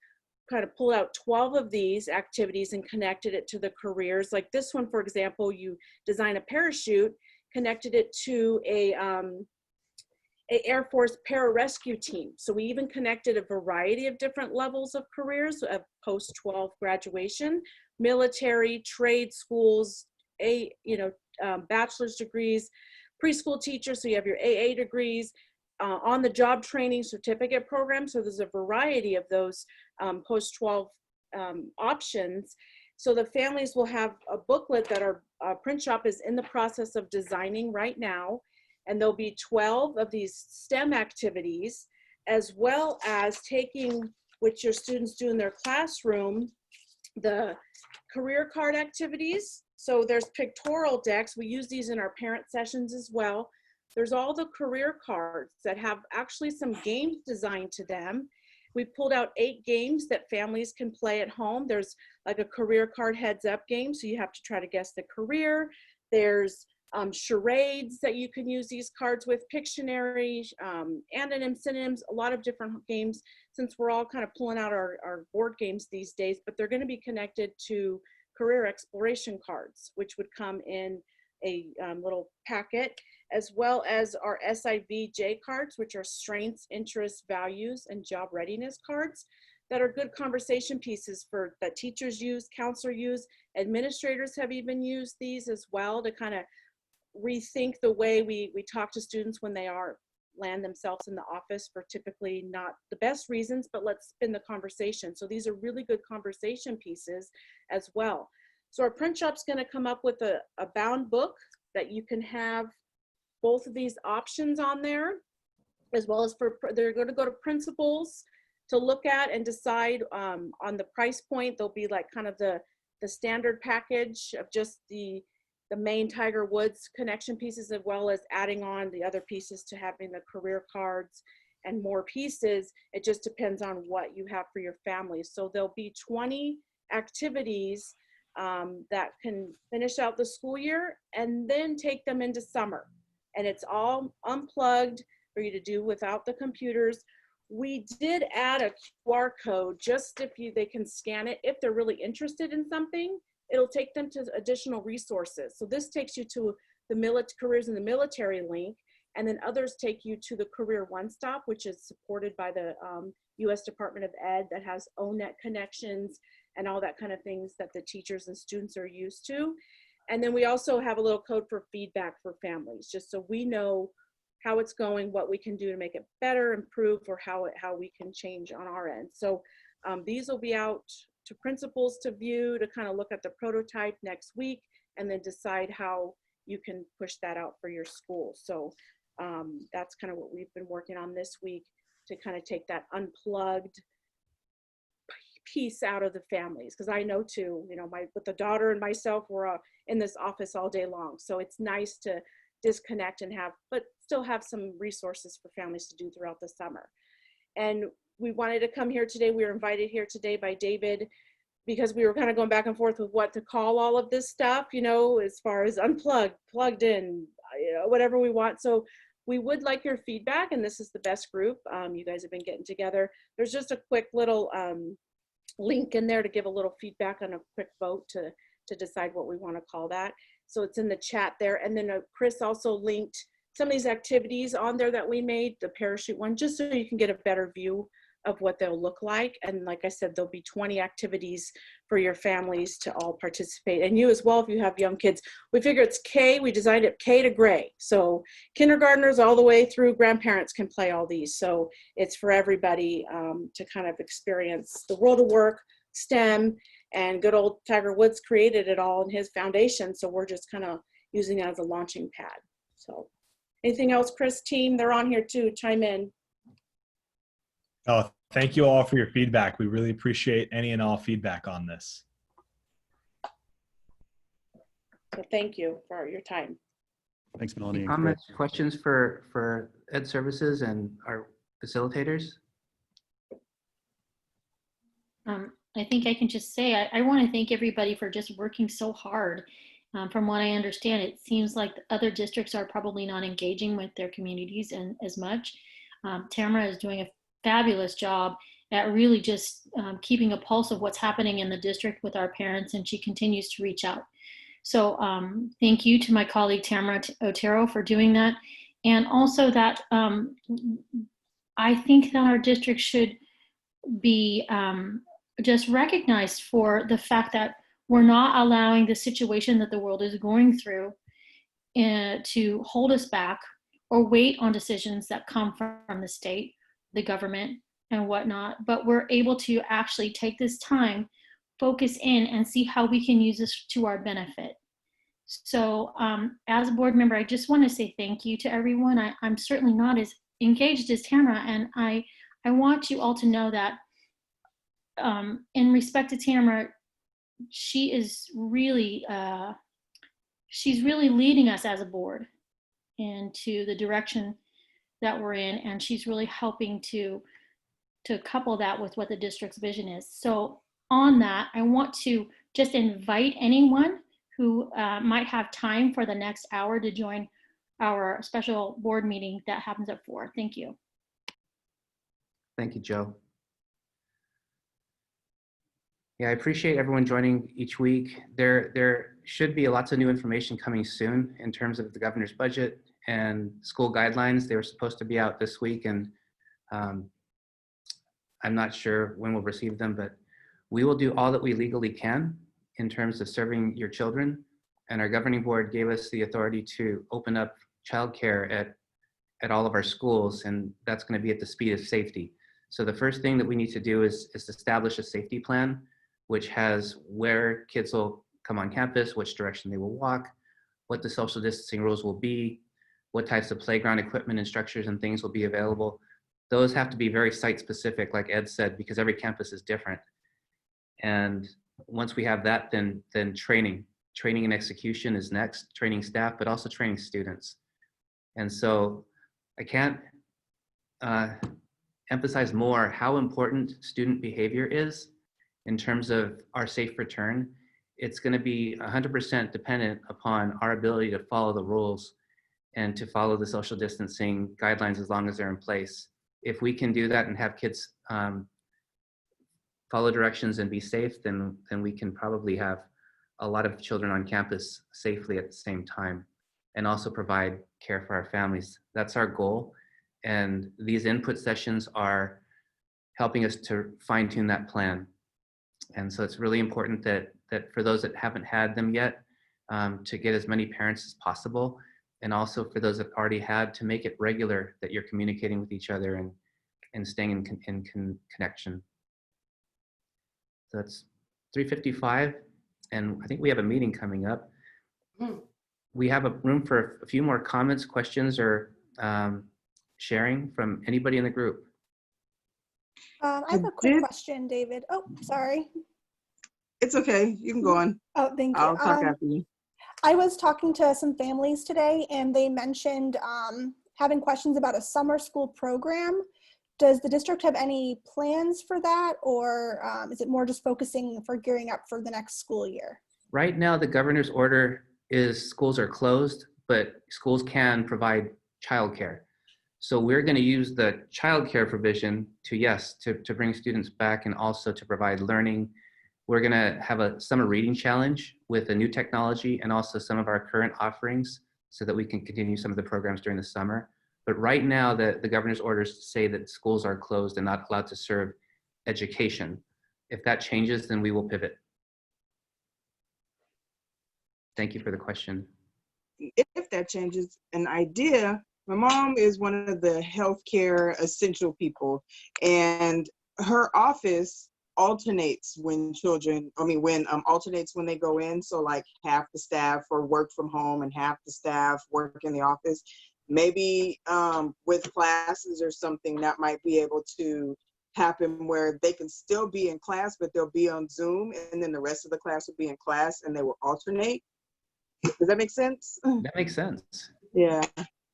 kind of pulled out 12 of these activities and connected it to the careers. Like this one, for example, you design a parachute, connected it to a Air Force pararescue team. So we even connected a variety of different levels of careers of post-12 graduation, military, trade schools, bachelor's degrees, preschool teachers, so you have your AA degrees, on-the-job training certificate program. So there's a variety of those post-12 options. So the families will have a booklet that our print shop is in the process of designing right now. And there'll be 12 of these STEM activities, as well as taking, which your students do in their classroom, the career card activities. So there's pictorial decks. We use these in our parent sessions as well. There's all the career cards that have actually some games designed to them. We pulled out 8 games that families can play at home. There's like a career card heads up game, so you have to try to guess the career. There's charades that you can use these cards with, Pictionary, antonyms, synonyms, a lot of different games, since we're all kind of pulling out our board games these days, but they're going to be connected to career exploration cards, which would come in a little packet, as well as our SIVJ cards, which are strengths, interests, values, and job readiness cards that are good conversation pieces for that teachers use, counselors use, administrators have even used these as well to kind of rethink the way we talk to students when they land themselves in the office for typically not the best reasons, but let's spin the conversation. So these are really good conversation pieces as well. So our print shop's going to come up with a bound book that you can have both of these options on there, as well as they're going to go to principals to look at and decide on the price point. There'll be like kind of the standard package of just the main Tiger Woods connection pieces, as well as adding on the other pieces to having the career cards and more pieces. It just depends on what you have for your family. So there'll be 20 activities that can finish out the school year and then take them into summer. And it's all unplugged for you to do without the computers. We did add a QR code just if they can scan it. If they're really interested in something, it'll take them to additional resources. So this takes you to the careers in the military link, and then others take you to the Career One Stop, which is supported by the U.S. Department of Ed, that has ONET connections and all that kind of things that the teachers and students are used to. And then we also have a little code for feedback for families, just so we know how it's going, what we can do to make it better, improve, or how we can change on our end. So these will be out to principals to view, to kind of look at the prototype next week, and then decide how you can push that out for your school. So that's kind of what we've been working on this week, to kind of take that unplugged piece out of the families, because I know too, with the daughter and myself, we're in this office all day long, so it's nice to disconnect and but still have some resources for families to do throughout the summer. And we wanted to come here today. We were invited here today by David because we were kind of going back and forth with what to call all of this stuff, as far as unplugged, plugged in, whatever we want. So we would like your feedback, and this is the best group. You guys have been getting together. There's just a quick little link in there to give a little feedback on a quick vote to decide what we want to call that. So it's in the chat there. And then Chris also linked some of these activities on there that we made, the parachute one, just so you can get a better view of what they'll look like. And like I said, there'll be 20 activities for your families to all participate. And you as well, if you have young kids. We figure it's K, we designed it K to gray. So kindergartners all the way through grandparents can play all these. So it's for everybody to kind of experience the world of work, STEM, and good old Tiger Woods created it all in his foundation. So we're just kind of using it as a launching pad. So anything else, Chris, team? They're on here too, chime in. Oh, thank you all for your feedback. We really appreciate any and all feedback on this. So thank you for your time. Thanks, Melanie. Comments, questions for Ed Services and our facilitators? I think I can just say, I want to thank everybody for just working so hard. From what I understand, it seems like other districts are probably not engaging with their communities as much. Tamara is doing a fabulous job at really just keeping a pulse of what's happening in the district with our parents, and she continues to reach out. So thank you to my colleague Tamara Otero for doing that. And also that I think that our district should be just recognized for the fact that we're not allowing the situation that the world is going through to hold us back or wait on decisions that come from the state, the government, and whatnot. But we're able to actually take this time, focus in, and see how we can use this to our benefit. So as a board member, I just want to say thank you to everyone. I'm certainly not as engaged as Tamara, and I want you all to know that in respect to Tamara, she is really, she's really leading us as a board into the direction that we're in, and she's really helping to to couple that with what the district's vision is. So on that, I want to just invite anyone who might have time for the next hour to join our special board meeting that happens at 4. Thank you. Thank you, Joe. Yeah, I appreciate everyone joining each week. There should be lots of new information coming soon in terms of the governor's budget and school guidelines. They were supposed to be out this week, and I'm not sure when we'll receive them, but we will do all that we legally can in terms of serving your children. And our governing board gave us the authority to open up childcare at all of our schools, and that's going to be at the speed of safety. So the first thing that we need to do is establish a safety plan, which has where kids will come on campus, which direction they will walk, what the social distancing rules will be, what types of playground equipment and structures and things will be available. Those have to be very site specific, like Ed said, because every campus is different. And once we have that, then training and execution is next, training staff, but also training students. And so I can't emphasize more how important student behavior is in terms of our safe return. It's going to be 100% dependent upon our ability to follow the rules and to follow the social distancing guidelines as long as they're in place. If we can do that and have kids follow directions and be safe, then we can probably have a lot of children on campus safely at the same time, and also provide care for our families. That's our goal. And these input sessions are helping us to fine tune that plan. And so it's really important that for those that haven't had them yet, to get as many parents as possible. And also for those that already had, to make it regular that you're communicating with each other and staying in connection. So it's 3:55, and I think we have a meeting coming up. We have a room for a few more comments, questions, or sharing from anybody in the group. I have a quick question, David. Oh, sorry. It's okay. You can go on. Oh, thank you. I'll talk after you. I was talking to some families today, and they mentioned having questions about a summer school program. Does the district have any plans for that, or is it more just focusing for gearing up for the next school year? Right now, the governor's order is schools are closed, but schools can provide childcare. So we're going to use the childcare provision to bring students back and also to provide learning. We're going to have a summer reading challenge with a new technology and also some of our current offerings so that we can continue some of the programs during the summer. But right now, the governor's orders say that schools are closed and not allowed to serve education. If that changes, then we will pivot. Thank you for the question. If that changes, an idea, my mom is one of the healthcare essential people, and her office alternates alternates when they go in. So like half the staff work from home and half the staff work in the office. Maybe with classes or something that might be able to happen where they can still be in class, but they'll be on Zoom, and then the rest of the class will be in class and they will alternate. Does that make sense? That makes sense. Yeah,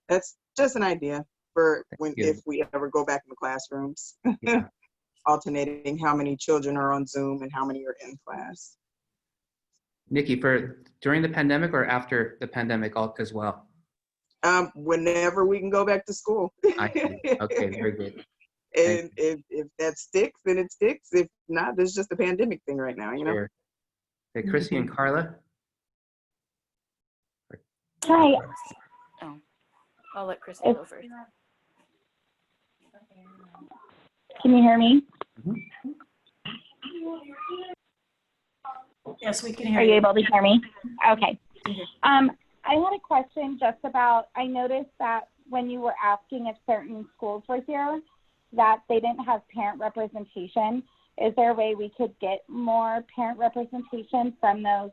that's just an idea for if we ever go back in the classrooms. Yeah. Alternating how many children are on Zoom and how many are in class. Nikki, for during the pandemic or after the pandemic as well? Whenever we can go back to school. I see. Okay, very good. And if that sticks, then it sticks. If not, there's just a pandemic thing right now, you know? Sure. Okay, Chrissy and Carla. Hi. Oh, I'll let Chrissy go first. Can you hear me? Yes, we can hear you. Are you able to hear me? Okay. I had a question just about, I noticed that when you were asking if certain schools were here, that they didn't have parent representation. Is there a way we could get more parent representation from those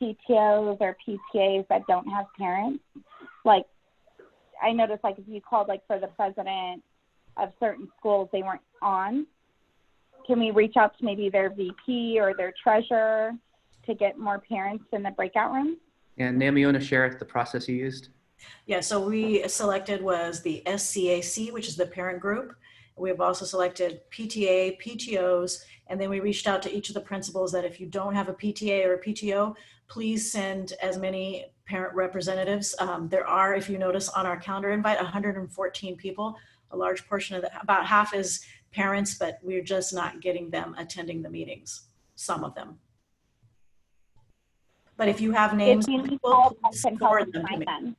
PTOs or PTAs that don't have parents? Like, I noticed, like, if you called, like, for the president of certain schools, they weren't on. Can we reach out to maybe their VP or their treasurer to get more parents in the breakout room? And Naomi, you want to share the process you used? Yeah, so we selected was the SCAC, which is the parent group, We have also selected PTA, PTOs, and then we reached out to each of the principals that if you don't have a PTA or a PTO, please send as many parent representatives. There are, if you notice on our calendar invite, 114 people. A large portion of that, about half is parents, but we're just not getting them attending the meetings, some of them. But if you have names, If you need people, help, I please can help forward you them to find me. them.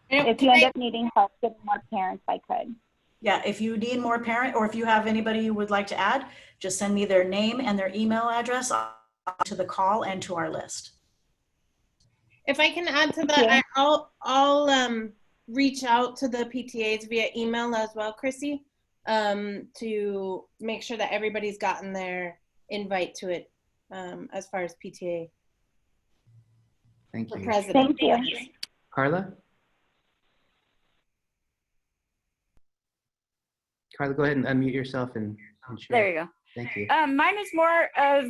If you end up needing help getting more parents, I could. Yeah, if you need more parent, or if you have anybody you would like to add, just send me their name and their email address to the call and to our list. If I can add to that, I'll reach out to the PTAs via email as well, Chrissy, to make sure that everybody's gotten their invite to it as far as PTA. Thank For you. president. Thank you. Carla? Carla, go ahead and unmute yourself and share. There you go. Thank you. Mine is more of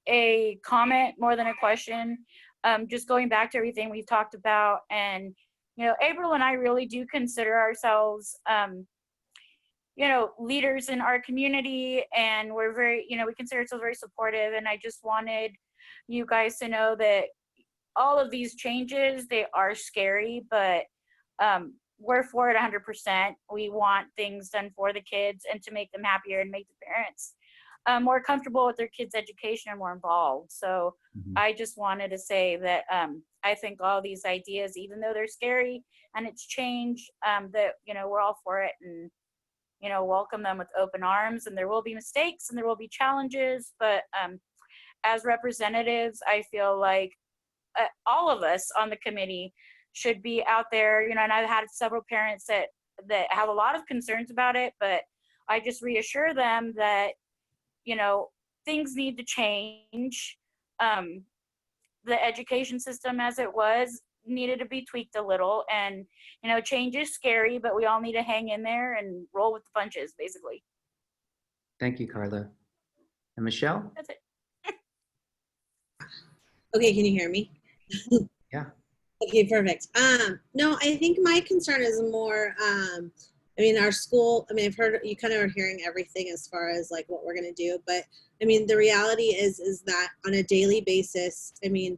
a comment more than a question. Just going back to everything we've talked about, and you know, April and I really do consider ourselves, you know, leaders in our community, and we're very, you know, we consider ourselves very supportive. And I just wanted you guys to know that all of these changes, they are scary, but we're for it 100%. We want things done for the kids and to make them happier and make the parents more comfortable with their kids' education and more involved. So I just wanted to say that I think all these ideas, even though they're scary and it's change, that, you know, we're all for it, and, you know, welcome them with open arms. And there will be mistakes and there will be challenges, but as representatives, I feel like all of us on the committee should be out there, you know, and I've had several parents that have a lot of concerns about it, but I just reassure them that, you know, things need to change. The education system as it was needed to be tweaked a little, and, you know, change is scary, but we all need to hang in there and roll with the punches, basically. Thank you, Carla. And Michelle? That's it. Okay, can you hear me? Yeah. Okay, perfect. No, I think my concern is more, I mean, our school, I mean, I've heard, you kind of are hearing everything as far as like what we're going to do, but I mean, the reality is that on a daily basis, I mean,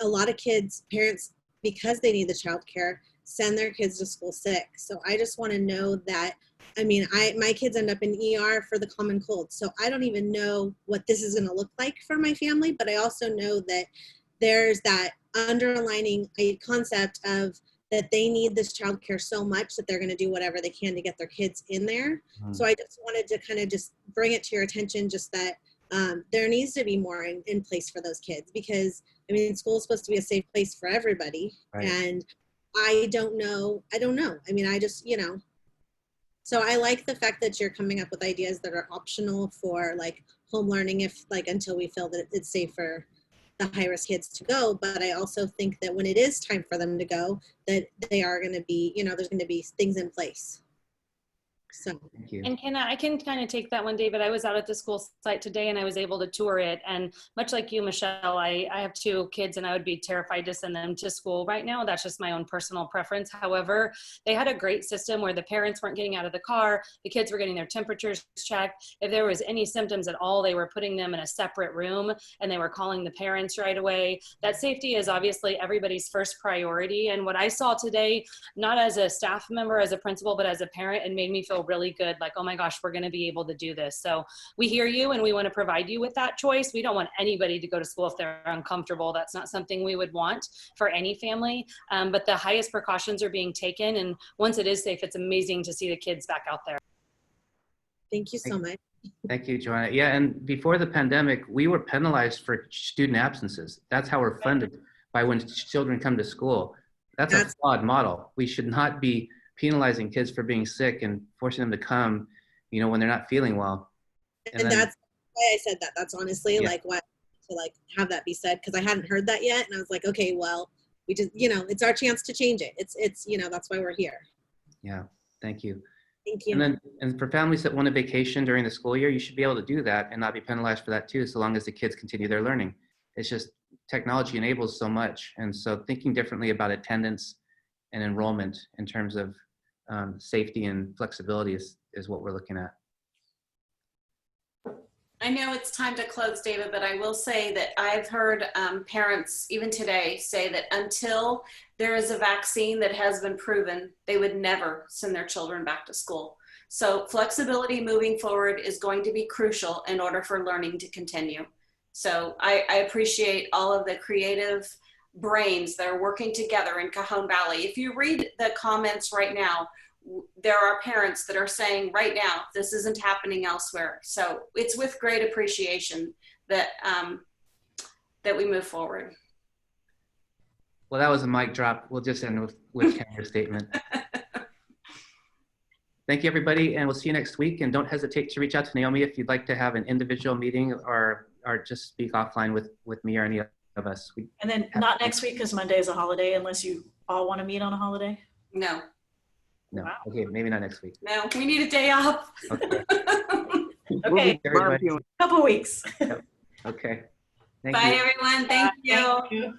a lot of kids, parents, because they need the childcare, send their kids to school sick. So I just want to know that, I mean, my kids end up in ER for the common cold. So I don't even know what this is going to look like for my family, but I also know that there's that underlining concept of that they need this childcare so much that they're going to do whatever they can to get their kids in there. So I just wanted to kind of just bring it to your attention, just that there needs to be more in place for those kids, because I mean, school is supposed to be a safe place for everybody. Right. And I don't know. I mean, I just, you know, so I like the fact that you're coming up with ideas that are optional for like home learning, if like, until we feel that it's safe for the high-risk kids to go. But I also think that when it is time for them to go, that they are going to be, you know, there's going to be things in place. So thank you. And I can kind of take that one, David. I was out at the school site today and I was able to tour it. And much like you, Michelle, I have 2 kids and I would be terrified to send them to school right now. That's just my own personal preference. However, they had a great system where the parents weren't getting out of the car. The kids were getting their temperatures checked. If there was any symptoms at all, they were putting them in a separate room and they were calling the parents right away. That safety is obviously everybody's first priority. And what I saw today, not as a staff member, as a principal, but as a parent, it made me feel really good, like, oh my gosh, we're going to be able to do this. So we hear you and we want to provide you with that choice. We don't want anybody to go to school if they're uncomfortable. That's not something we would want for any family, but the highest precautions are being taken, and once it is safe, it's amazing to see the kids back out there. thank you so much. Thank you, Joanna. Yeah, and before the pandemic, we were penalized for student absences. That's how we're funded, by when children come to school. That's a flawed model. We should not be penalizing kids for being sick and forcing them to come, you know, when they're not feeling well. And that's why I said that. That's honestly like what to like have that be said, because I hadn't heard that yet, and I was like, okay, well, we just, you know, it's our chance to change it. It's you know, that's why we're here. Yeah, thank you. Thank you. And for families that want a vacation during the school year, you should be able to do that and not be penalized for that too, so long as the kids continue their learning. It's just technology enables so much, and so thinking differently about attendance and enrollment in terms of safety and flexibility is what we're looking at. I know it's time to close, David, but I will say that I've heard parents, even today, say that until there is a vaccine that has been proven, they would never send their children back to school. So flexibility moving forward is going to be crucial in order for learning to continue. So I appreciate all of the creative brains that are working together in Cajon Valley. If you read the comments right now, there are parents that are saying right now, this isn't happening elsewhere. So it's with great appreciation that, that we move forward. Well, that was a mic drop. We'll just end with Tamara's statement. Thank you, everybody, and we'll see you next week. And don't hesitate to reach out to Naomi if you'd like to have an individual meeting or just speak offline with me or any of us. And then not next week because Monday is a holiday, unless you all want to meet on a holiday. No. No. Wow. Okay, maybe not next week. No, we need a day off. Okay. Okay. Everybody. Couple weeks. Yep. Okay. Thank Bye, you. everyone. Thank you. Thank you.